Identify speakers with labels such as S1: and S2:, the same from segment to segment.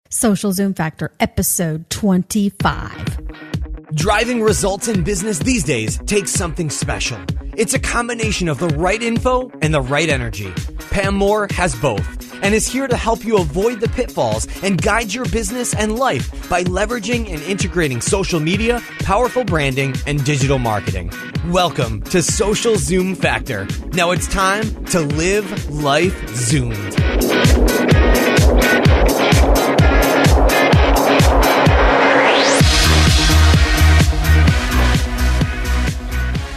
S1: Social Zoom Factor, episode 25.
S2: Driving results in business these days takes something special. It's a combination of the right info and the right energy. Pam Moore has both and is here to help you avoid the pitfalls and guide your business and life by leveraging and integrating social media, powerful branding, and digital marketing. Welcome to Social Zoom Factor. Now it's time to live life zoomed.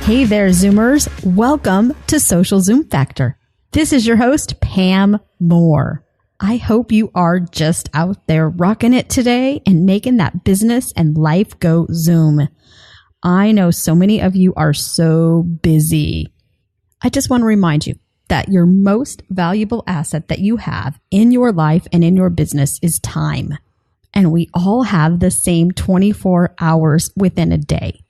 S1: Hey there, Zoomers. Welcome to Social Zoom Factor. This is your host, Pam Moore. I hope you are just out there rocking it today and making that business and life go Zoom. I know so many of you are so busy. I just want to remind you that your most valuable asset that you have in your life and in your business is time. And we all have the same 24 hours within a day.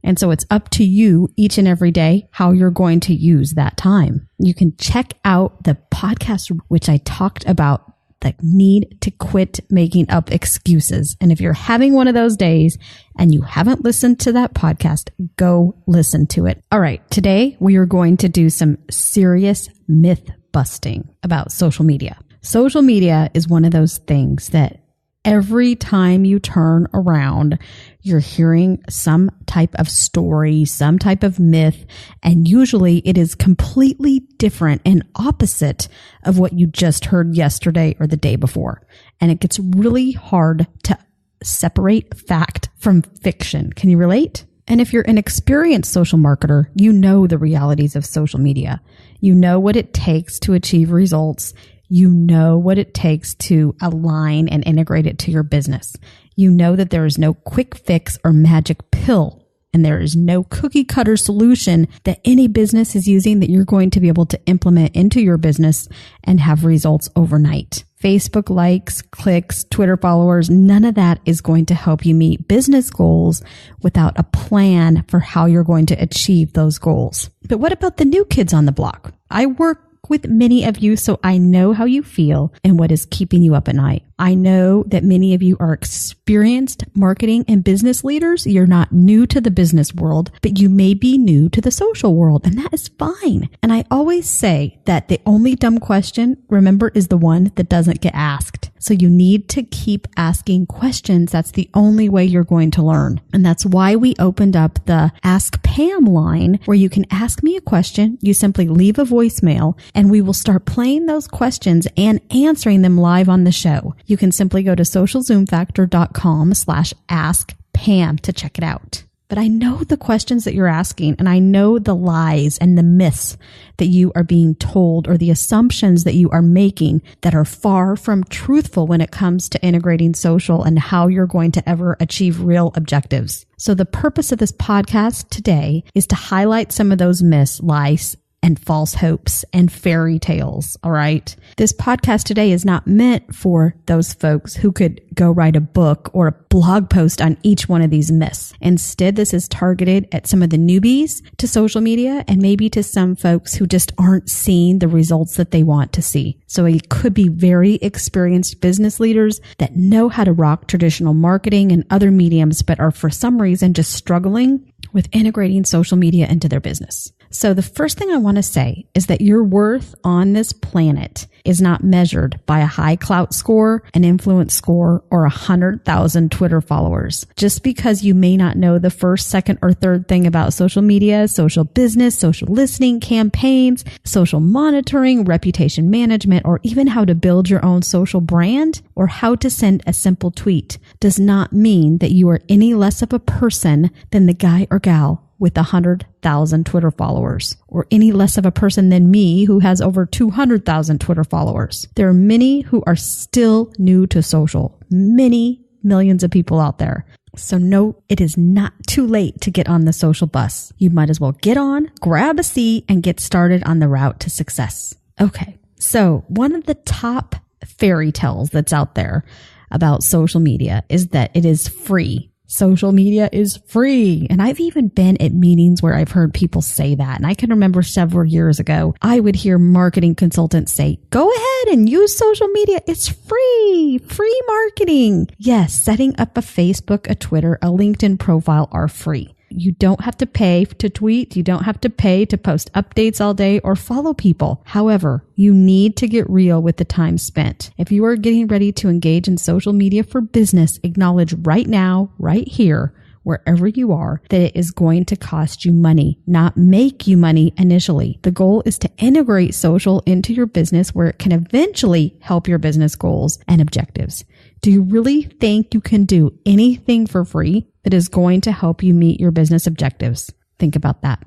S1: And so it's up to you each and every day how you're going to use that time. You can check out the podcast, which I talked about the need to quit making up excuses. And if you're having one of those days and you haven't listened to that podcast, go listen to it. All right. Today we are going to do some serious myth busting about social media. Social media is one of those things that every time you turn around, you're hearing some type of story, some type of myth, and usually it is completely different and opposite of what you just heard yesterday or the day before. And it gets really hard to separate fact from fiction. Can you relate? And if you're an experienced social marketer, you know the realities of social media. You know what it takes to achieve results. You know what it takes to align and integrate it to your business. You know that there is no quick fix or magic pill, and there is no cookie cutter solution that any business is using that you're going to be able to implement into your business and have results overnight. Facebook likes, clicks, Twitter followers, none of that is going to help you meet business goals without a plan for how you're going to achieve those goals. But what about the new kids on the block? I work with many of you, so I know how you feel and what is keeping you up at night. I know that many of you are experienced marketing and business leaders. You're not new to the business world, but you may be new to the social world, and that is fine. And I always say that the only dumb question, remember, is the one that doesn't get asked. So you need to keep asking questions. That's the only way you're going to learn. And that's why we opened up the Ask Pam line, where you can ask me a question. You simply leave a voicemail and we will start playing those questions and answering them live on the show. You can simply go to socialzoomfactor.com/askpam to check it out. But I know the questions that you're asking, and I know the lies and the myths that you are being told, or the assumptions that you are making that are far from truthful when it comes to integrating social and how you're going to ever achieve real objectives. So the purpose of this podcast today is to highlight some of those myths, lies, and false hopes and fairy tales. All right. This podcast today is not meant for those folks who could go write a book or a blog post on each one of these myths. Instead, this is targeted at some of the newbies to social media and maybe to some folks who just aren't seeing the results that they want to see. So it could be very experienced business leaders that know how to rock traditional marketing and other mediums, but are for some reason just struggling with integrating social media into their business. So the first thing I want to say is that your worth on this planet is not measured by a high clout score, an influence score, or 100,000 Twitter followers. Just because you may not know the first, second, or third thing about social media, social business, social listening, campaigns, social monitoring, reputation management, or even how to build your own social brand or how to send a simple tweet does not mean that you are any less of a person than the guy or gal with 100,000 Twitter followers, or any less of a person than me who has over 200,000 Twitter followers. There are many who are still new to social, many millions of people out there. So no, it is not too late to get on the social bus. You might as well get on, grab a seat, and get started on the route to success. Okay, so one of the top fairy tales that's out there about social media is that it is free Social media is free. And I've even been at meetings where I've heard people say that. And I can remember several years ago, I would hear marketing consultants say, go ahead and use social media. It's free marketing. Yes, setting up a Facebook, a Twitter, a LinkedIn profile are free. You don't have to pay to tweet. You don't have to pay to post updates all day or follow people. However, you need to get real with the time spent. If you are getting ready to engage in social media for business, acknowledge right now, right here, wherever you are, that it is going to cost you money, not make you money initially. The goal is to integrate social into your business where it can eventually help your business goals and objectives. Do you really think you can do anything for free that is going to help you meet your business objectives? Think about that.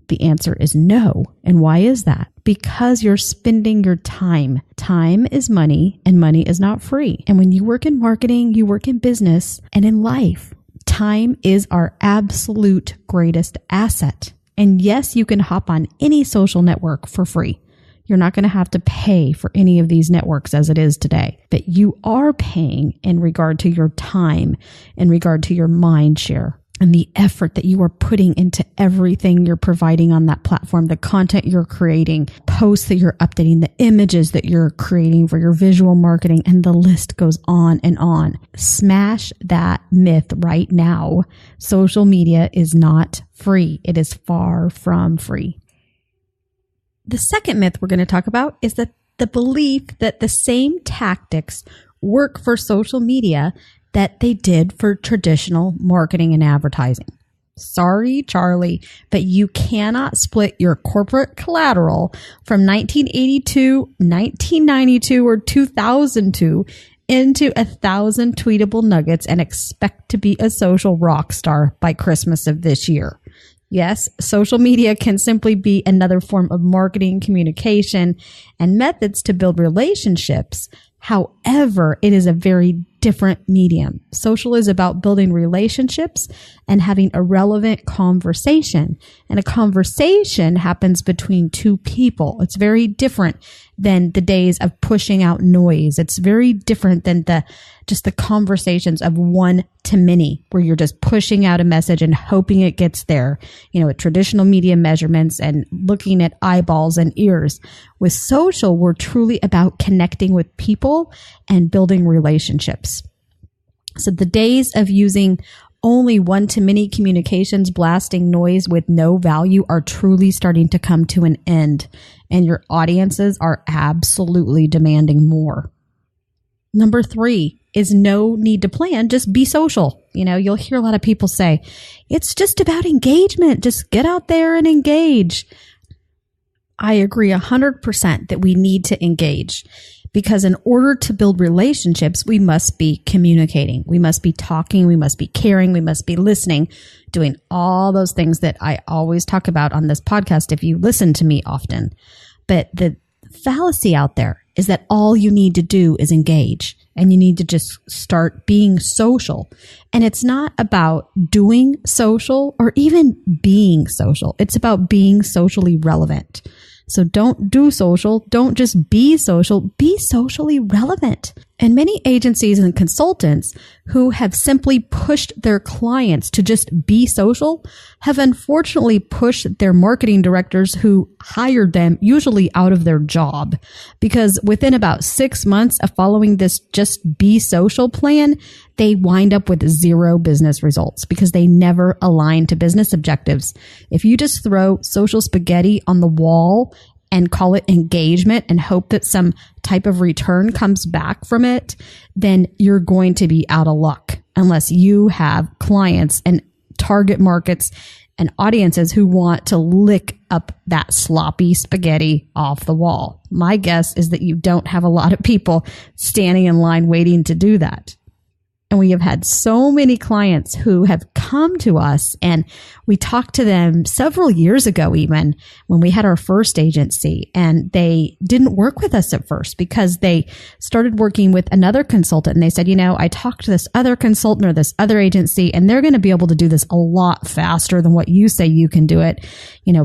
S1: The answer is no. And why is that? Because you're spending your time. Time is money, and money is not free. And when you work in marketing, you work in business and in life, time is our absolute greatest asset. And yes, you can hop on any social network for free. You're not going to have to pay for any of these networks as it is today, but you are paying in regard to your time, in regard to your mind share, and the effort that you are putting into everything you're providing on that platform, the content you're creating, posts that you're updating, the images that you're creating for your visual marketing, and the list goes on and on. Smash that myth right now. Social media is not free. It is far from free. The second myth we're going to talk about is that the belief that the same tactics work for social media that they did for traditional marketing and advertising. Sorry, Charlie, but you cannot split your corporate collateral from 1982, 1992, or 2002 into 1,000 tweetable nuggets and expect to be a social rock star by Christmas of this year. Yes, social media can simply be another form of marketing, communication, and methods to build relationships. However, it is a very different medium. Social is about building relationships and having a relevant conversation. And a conversation happens between two people. It's very different than the days of pushing out noise. It's very different than just the conversations of one to many, where you're just pushing out a message and hoping it gets there, with traditional media measurements and looking at eyeballs and ears. With social, we're truly about connecting with people and building relationships. So the days of using only one-to-many communications, blasting noise with no value, are truly starting to come to an end, and your audiences are absolutely demanding more. Number 3 is no need to plan, just be social. You'll hear a lot of people say, it's just about engagement. Just get out there and engage. I agree 100% that we need to engage, because in order to build relationships, we must be communicating. We must be talking. We must be caring. We must be listening, doing all those things that I always talk about on this podcast if you listen to me often. But the fallacy out there is that all you need to do is engage, and you need to just start being social. And it's not about doing social or even being social. It's about being socially relevant. So don't do social. Don't just be social. Be socially relevant. And many agencies and consultants who have simply pushed their clients to just be social have unfortunately pushed their marketing directors who hired them usually out of their job, because within about 6 months of following this just be social plan, they wind up with 0 business results because they never align to business objectives. If you just throw social spaghetti on the wall and call it engagement and hope that some type of return comes back from it, then you're going to be out of luck unless you have clients and target markets and audiences who want to lick up that sloppy spaghetti off the wall. My guess is that you don't have a lot of people standing in line waiting to do that. And we have had so many clients who have come to us, and we talked to them several years ago, even when we had our first agency, and they didn't work with us at first because they started working with another consultant. And they said, I talked to this other consultant or this other agency, and they're going to be able to do this a lot faster than what you say you can do it.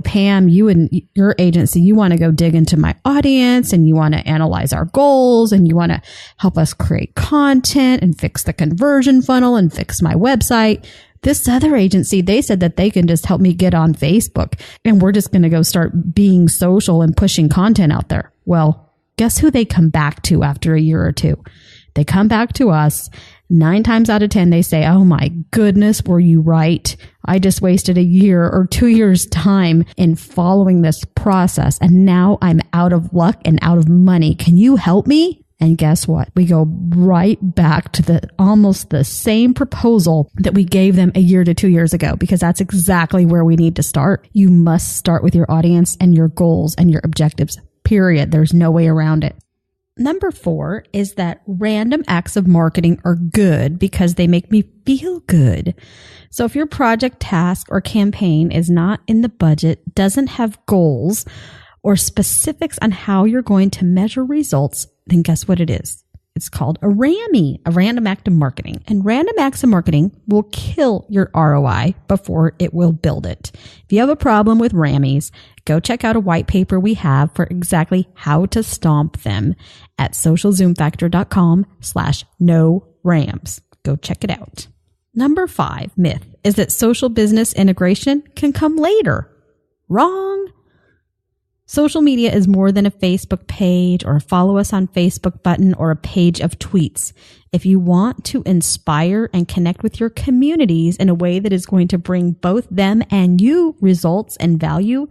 S1: Pam, you and your agency, you want to go dig into my audience, and you want to analyze our goals, and you want to help us create content and fix the conversion conversion funnel and fix my website. This other agency, they said that they can just help me get on Facebook and we're just going to go start being social and pushing content out there. Well, guess who they come back to after a year or two? They come back to us. 9 times out of 10, they say, oh my goodness, were you right? I just wasted a year or 2 years' time in following this process. And now I'm out of luck and out of money. Can you help me? And guess what? We go right back to almost the same proposal that we gave them a year to 2 years ago, because that's exactly where we need to start. You must start with your audience and your goals and your objectives, period. There's no way around it. Number 4 is that random acts of marketing are good because they make me feel good. So if your project, task, or campaign is not in the budget, doesn't have goals or specifics on how you're going to measure results, then guess what it is? It's called a RAMI, a random act of marketing. And random acts of marketing will kill your ROI before it will build it. If you have a problem with RAMIs, go check out a white paper we have for exactly how to stomp them at socialzoomfactor.com/no-rams. Go check it out. Number 5 myth is that social business integration can come later. Wrong. Social media is more than a Facebook page or a follow us on Facebook button or a page of tweets. If you want to inspire and connect with your communities in a way that is going to bring both them and you results and value,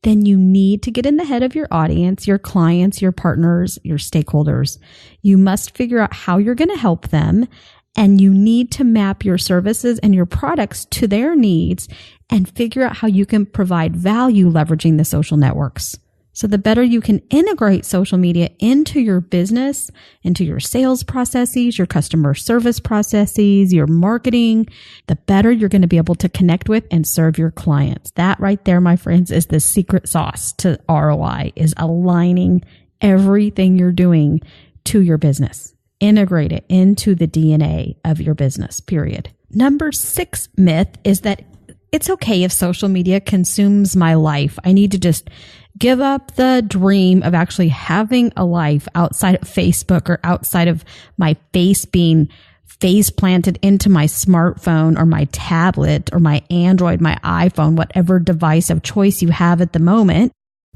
S1: then you need to get in the head of your audience, your clients, your partners, your stakeholders. You must figure out how you're going to help them, and you need to map your services and your products to their needs and figure out how you can provide value leveraging the social networks. So the better you can integrate social media into your business, into your sales processes, your customer service processes, your marketing, the better you're going to be able to connect with and serve your clients. That right there, my friends, is the secret sauce to ROI, is aligning everything you're doing to your business. Integrate it into the DNA of your business, period. Number 6 myth is that it's okay if social media consumes my life. I need to just give up the dream of actually having a life outside of Facebook or outside of my face being face planted into my smartphone or my tablet or my Android, my iPhone, whatever device of choice you have at the moment.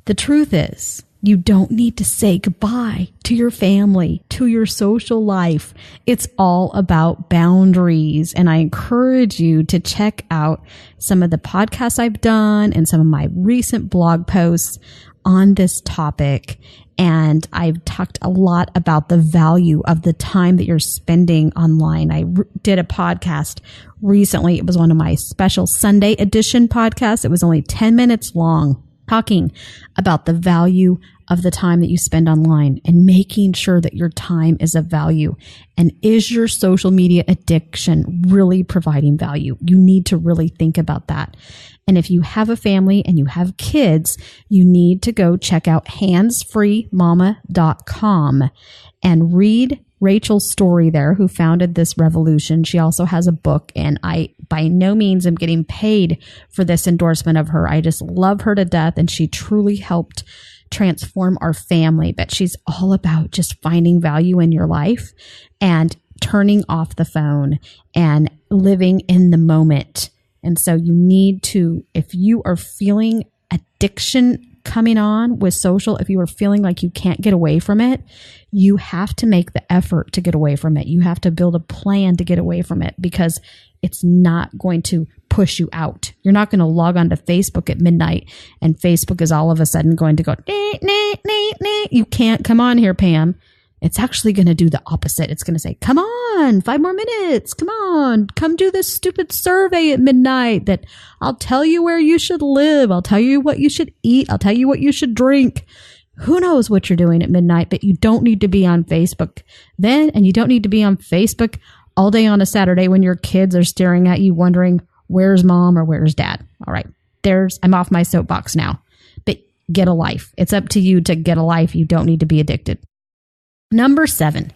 S1: The truth is, you don't need to say goodbye to your family, to your social life. It's all about boundaries. And I encourage you to check out some of the podcasts I've done and some of my recent blog posts on this topic. And I've talked a lot about the value of the time that you're spending online. I did a podcast recently. It was one of my special Sunday edition podcasts. It was only 10 minutes long, talking about the value of the time that you spend online and making sure that your time is of value. And is your social media addiction really providing value? You need to really think about that. And if you have a family and you have kids, you need to go check out handsfreemama.com and read Rachel's story there, who founded this revolution. She also has a book, and I by no means am getting paid for this endorsement of her. I just love her to death, and she truly helped transform our family. But she's all about just finding value in your life and turning off the phone and living in the moment. And so you need to, if you are feeling addiction coming on with social, if you are feeling like you can't get away from it, you have to make the effort to get away from it. You have to build a plan to get away from it, because it's not going to push you out. You're not going to log on to Facebook at midnight and Facebook is all of a sudden going to go, nee, nee, nee, nee. You can't come on here, Pam. It's actually going to do the opposite. It's going to say, come on, 5 more minutes. Come on, come do this stupid survey at midnight that I'll tell you where you should live. I'll tell you what you should eat. I'll tell you what you should drink. Who knows what you're doing at midnight, but you don't need to be on Facebook then. And you don't need to be on Facebook all day on a Saturday when your kids are staring at you wondering, where's mom or where's dad? All right, I'm off my soapbox now, but get a life. It's up to you to get a life. You don't need to be addicted. Number 7,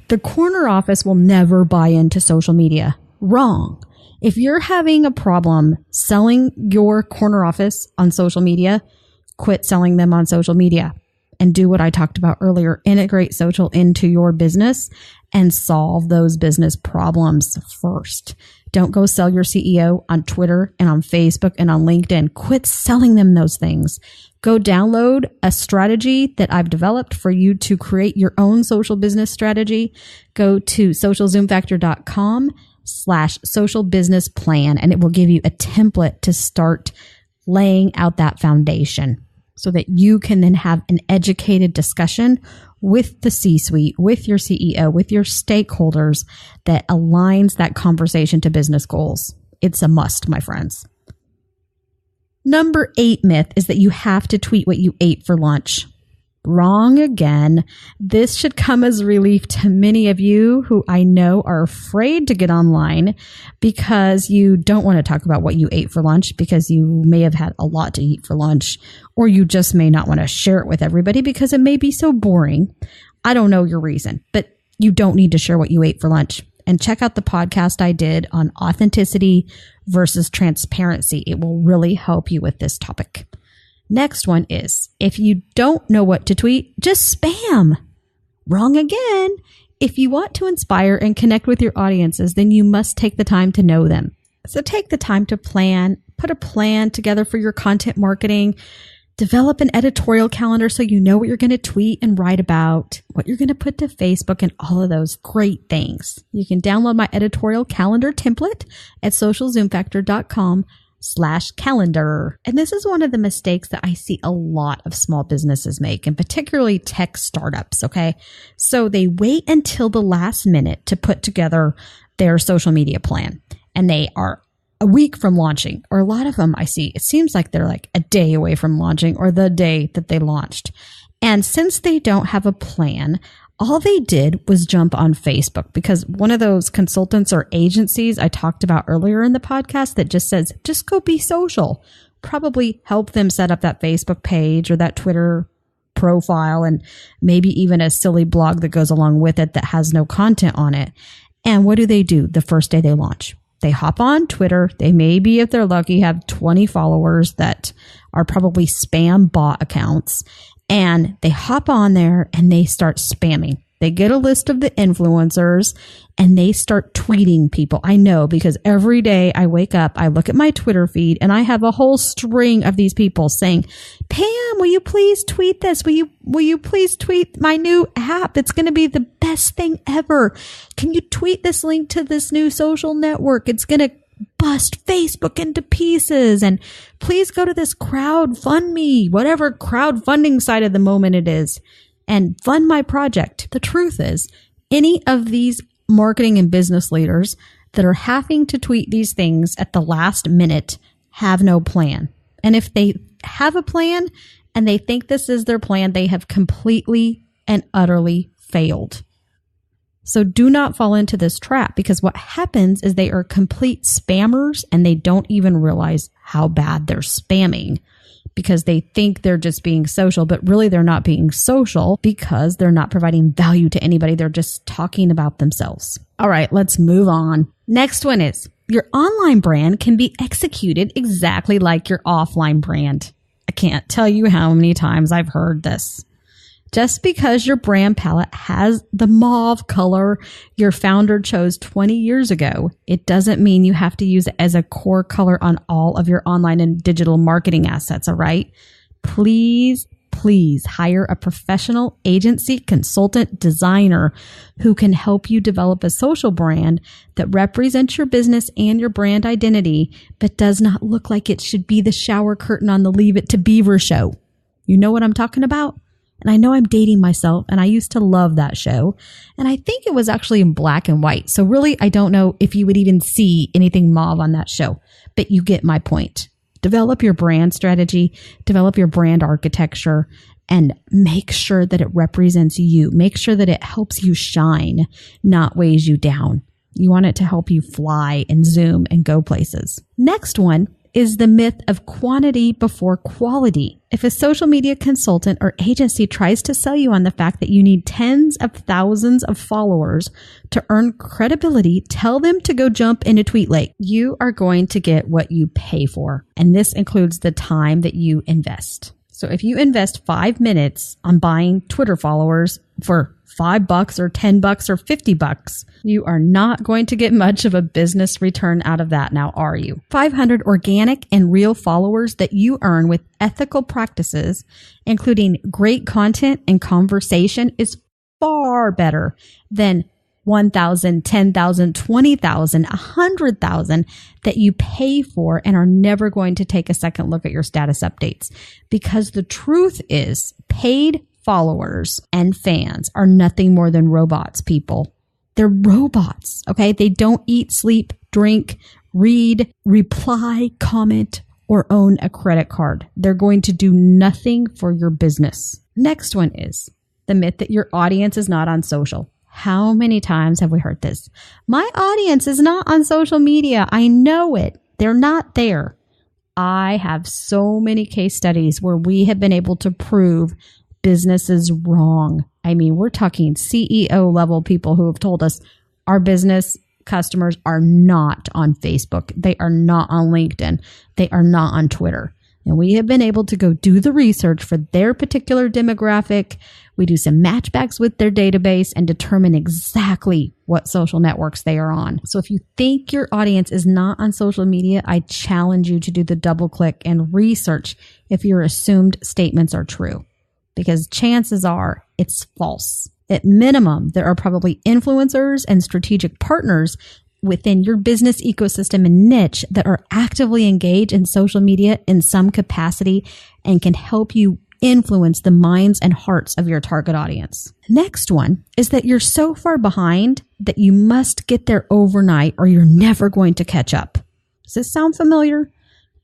S1: the corner office will never buy into social media. Wrong. If you're having a problem selling your corner office on social media, quit selling them on social media. and do what I talked about earlier. Integrate social into your business and solve those business problems first. Don't go sell your CEO on Twitter and on Facebook and on LinkedIn. Quit selling them those things. Go download a strategy that I've developed for you to create your own social business strategy. Go to socialzoomfactor.com/social business plan, and it will give you a template to start laying out that foundation so that you can then have an educated discussion with the C-suite, with your CEO, with your stakeholders that aligns that conversation to business goals. It's a must, my friends. Number 8 myth is that you have to tweet what you ate for lunch. Wrong again. This should come as relief to many of you who I know are afraid to get online because you don't want to talk about what you ate for lunch because you may have had a lot to eat for lunch, or you just may not want to share it with everybody because it may be so boring. I don't know your reason, but you don't need to share what you ate for lunch. And check out the podcast I did on authenticity versus transparency. It will really help you with this topic. Next one is, if you don't know what to tweet, just spam. Wrong again. If you want to inspire and connect with your audiences, then you must take the time to know them. So take the time to plan, put a plan together for your content marketing, develop an editorial calendar so you know what you're going to tweet and write about, what you're going to put to Facebook, and all of those great things. You can download my editorial calendar template at socialzoomfactor.com/calendar. And this is one of the mistakes that I see a lot of small businesses make, and particularly tech startups. Okay. So they wait until the last minute to put together their social media plan, and they are a week from launching, or a lot of them I see, it seems like they're like a day away from launching or the day that they launched. And since they don't have a plan, all they did was jump on Facebook, because one of those consultants or agencies I talked about earlier in the podcast that just says, just go be social, probably help them set up that Facebook page or that Twitter profile, and maybe even a silly blog that goes along with it that has no content on it. And what do the first day they launch? They hop on Twitter. They maybe, if they're lucky, have 20 followers that are probably spam bot accounts. And they hop on there and they start spamming. They get a list of the influencers and they start tweeting people. I know, because every day I wake up, I look at my Twitter feed and I have a whole string of these people saying, Pam, will you please tweet this? Will you please tweet my new app? It's going to be the best thing ever. Can you tweet this link to this new social network? It's going to bust Facebook into pieces. And please go to this crowdfundme, whatever crowdfunding site of the moment it is, and fund my project. The truth is, any of these marketing and business leaders that are having to tweet these things at the last minute have no plan. And if they have a plan and they think this is their plan, they have completely and utterly failed. So do not fall into this trap, because what happens is they are complete spammers and they don't even realize how bad they're spamming, because they think they're just being social, but really they're not being social because they're not providing value to anybody. They're just talking about themselves. All right, let's move on. Next one is, your online brand can be executed exactly like your offline brand. I can't tell you how many times I've heard this. Just because your brand palette has the mauve color your founder chose 20 years ago, it doesn't mean you have to use it as a core color on all of your online and digital marketing assets, all right? Please hire a professional agency, consultant, designer who can help you develop a social brand that represents your business and your brand identity, but does not look like it should be the shower curtain on the Leave It to Beaver show. You know what I'm talking about? And I know I'm dating myself, and I used to love that show. And I think it was actually in black and white. So really, I don't know if you would even see anything mauve on that show, but you get my point. Develop your brand strategy, develop your brand architecture, and make sure that it represents you. Make sure that it helps you shine, not weighs you down. You want it to help you fly and zoom and go places. Next one is the myth of quantity before quality. If a social media consultant or agency tries to sell you on the fact that you need tens of thousands of followers to earn credibility, tell them to go jump into Tweet Lake. You are going to get what you pay for, and this includes the time that you invest. So if you invest 5 minutes on buying Twitter followers for $5 or $10 or $50, you are not going to get much of a business return out of that now, are you? 500 organic and real followers that you earn with ethical practices, including great content and conversation, is far better than 1,000, 10,000, 20,000, 100,000 that you pay for and are never going to take a second look at your status updates. Because the truth is, paid followers and fans are nothing more than robots, people. They're robots, okay? They don't eat, sleep, drink, read, reply, comment, or own a credit card. They're going to do nothing for your business. Next one is the myth that your audience is not on social. How many times have we heard this? My audience is not on social media. I know it. They're not there. I have so many case studies where we have been able to prove business is wrong. I mean, we're talking CEO level people who have told us our business customers are not on Facebook. They are not on LinkedIn. They are not on Twitter. And we have been able to go do the research for their particular demographic. We do some matchbacks with their database and determine exactly what social networks they are on. So if you think your audience is not on social media, I challenge you to do the double click and research if your assumed statements are true, because chances are it's false. At minimum, there are probably influencers and strategic partners within your business ecosystem and niche that are actively engaged in social media in some capacity and can help you influence the minds and hearts of your target audience. Next one is that you're so far behind that you must get there overnight or you're never going to catch up. Does this sound familiar?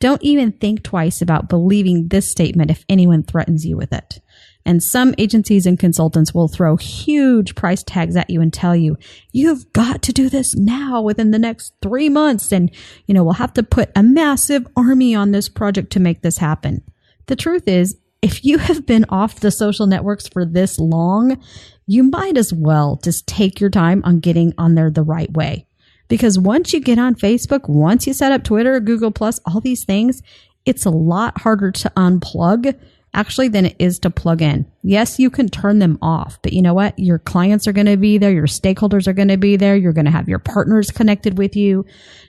S1: Don't even think twice about believing this statement if anyone threatens you with it. And some agencies and consultants will throw huge price tags at you and tell you, you've got to do this now within the next 3 months. And, we'll have to put a massive army on this project to make this happen. The truth is, if you have been off the social networks for this long, you might as well just take your time on getting on there the right way. Because once you get on Facebook, once you set up Twitter, Google+, all these things, it's a lot harder to unplug actually than it is to plug in. Yes, you can turn them off, but you know what? Your clients are going to be there. Your stakeholders are going to be there. You're going to have your partners connected with you.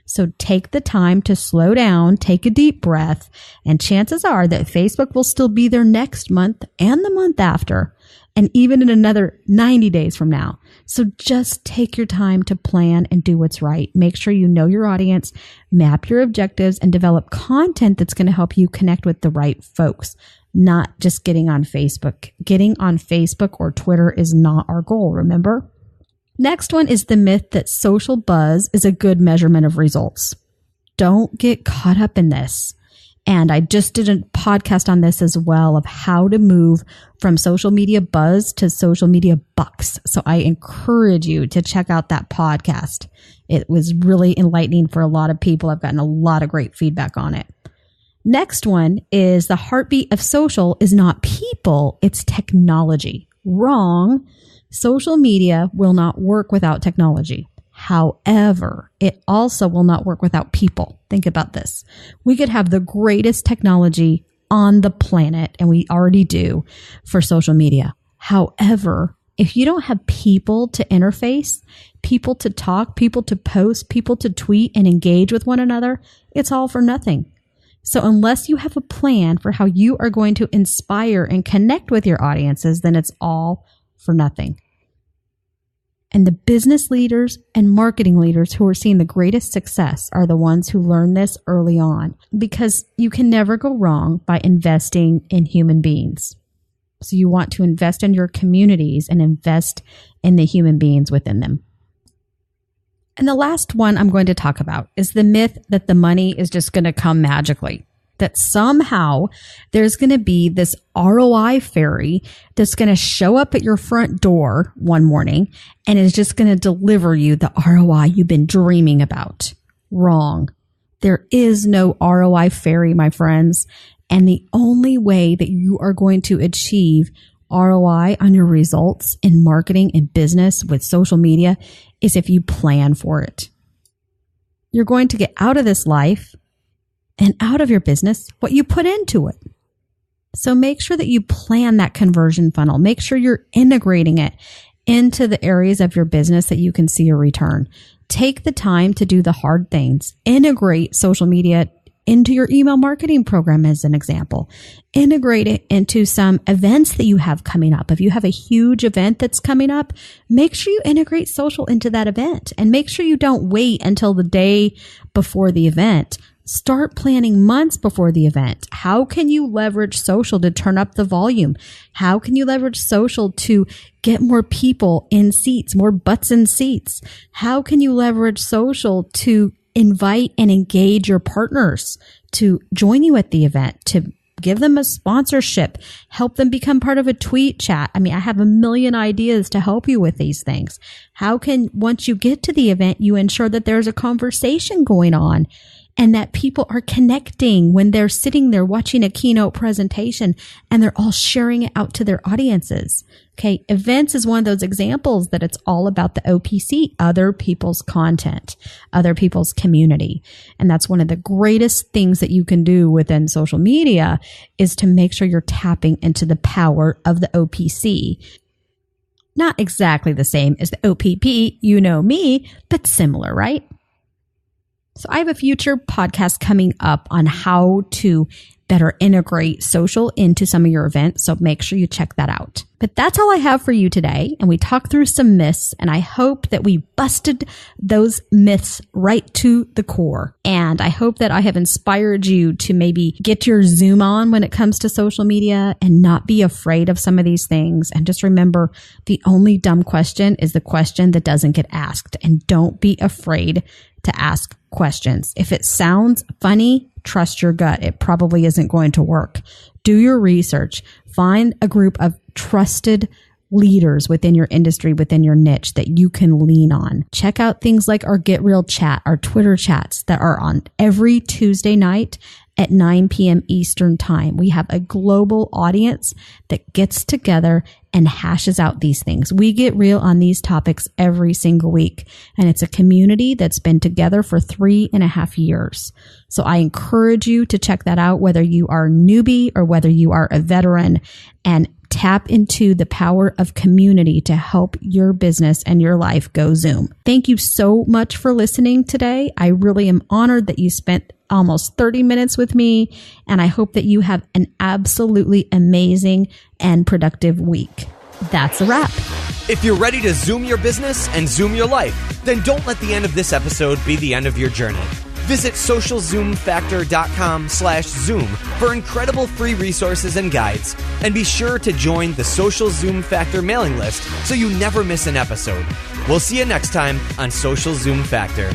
S1: So take the time to slow down, take a deep breath, and chances are that Facebook will still be there next month and the month after, and even in another 90 days from now. So just take your time to plan and do what's right. Make sure you know your audience, map your objectives, and develop content that's going to help you connect with the right folks. Not just getting on Facebook. Getting on Facebook or Twitter is not our goal, remember? Next one is the myth that social buzz is a good measurement of results. Don't get caught up in this. And I just did a podcast on this as well of how to move from social media buzz to social media bucks. So I encourage you to check out that podcast. It was really enlightening for a lot of people. I've gotten a lot of great feedback on it. Next one is the heartbeat of social is not people, it's technology. Wrong. Social media will not work without technology. However, it also will not work without people. Think about this. We could have the greatest technology on the planet, and we already do, for social media. However, if you don't have people to interface, people to talk, people to post, people to tweet and engage with one another, it's all for nothing. So unless you have a plan for how you are going to inspire and connect with your audiences, then it's all for nothing. And the business leaders and marketing leaders who are seeing the greatest success are the ones who learn this early on, because you can never go wrong by investing in human beings. So you want to invest in your communities and invest in the human beings within them. And the last one I'm going to talk about is the myth that the money is just going to come magically, that somehow there's going to be this ROI fairy that's going to show up at your front door one morning and is just going to deliver you the ROI you've been dreaming about. Wrong. There is no ROI fairy, my friends. And the only way that you are going to achieve ROI on your results in marketing and business with social media is if you plan for it. You're going to get out of this life and out of your business what you put into it. So make sure that you plan that conversion funnel. Make sure you're integrating it into the areas of your business that you can see a return. Take the time to do the hard things. Integrate social media into your email marketing program as an example. Integrate it into some events that you have coming up. If you have a huge event that's coming up, make sure you integrate social into that event and make sure you don't wait until the day before the event. Start planning months before the event. How can you leverage social to turn up the volume? How can you leverage social to get more people in seats, more butts in seats? How can you leverage social to invite and engage your partners to join you at the event, to give them a sponsorship, help them become part of a tweet chat? I mean, I have a million ideas to help you with these things. How can, once you get to the event, you ensure that there's a conversation going on and that people are connecting when they're sitting there watching a keynote presentation and they're all sharing it out to their audiences? Okay. Events is one of those examples that it's all about the OPC, other people's content, other people's community. And that's one of the greatest things that you can do within social media is to make sure you're tapping into the power of the OPC. Not exactly the same as the OPP, you know me, but similar, right? So I have a future podcast coming up on how to better integrate social into some of your events. So make sure you check that out. But that's all I have for you today. And we talked through some myths, and I hope that we busted those myths right to the core. And I hope that I have inspired you to maybe get your Zoom on when it comes to social media and not be afraid of some of these things. And just remember, the only dumb question is the question that doesn't get asked. And don't be afraid to ask questions. If it sounds funny, trust your gut. It probably isn't going to work. Do your research. Find a group of trusted leaders within your industry, within your niche that you can lean on. Check out things like our Get Real chat, our Twitter chats that are on every Tuesday night at 9 p.m. Eastern time. We have a global audience that gets together and hashes out these things. We get real on these topics every single week. And it's a community that's been together for 3.5 years. So I encourage you to check that out, whether you are a newbie or whether you are a veteran, and tap into the power of community to help your business and your life go Zoom. Thank you so much for listening today. I really am honored that you spent almost 30 minutes with me, and I hope that you have an absolutely amazing and productive week. That's a wrap.
S2: If you're ready to Zoom your business and Zoom your life, then don't let the end of this episode be the end of your journey. Visit socialzoomfactor.com/Zoom for incredible free resources and guides. And be sure to join the Social Zoom Factor mailing list so you never miss an episode. We'll see you next time on Social Zoom Factor.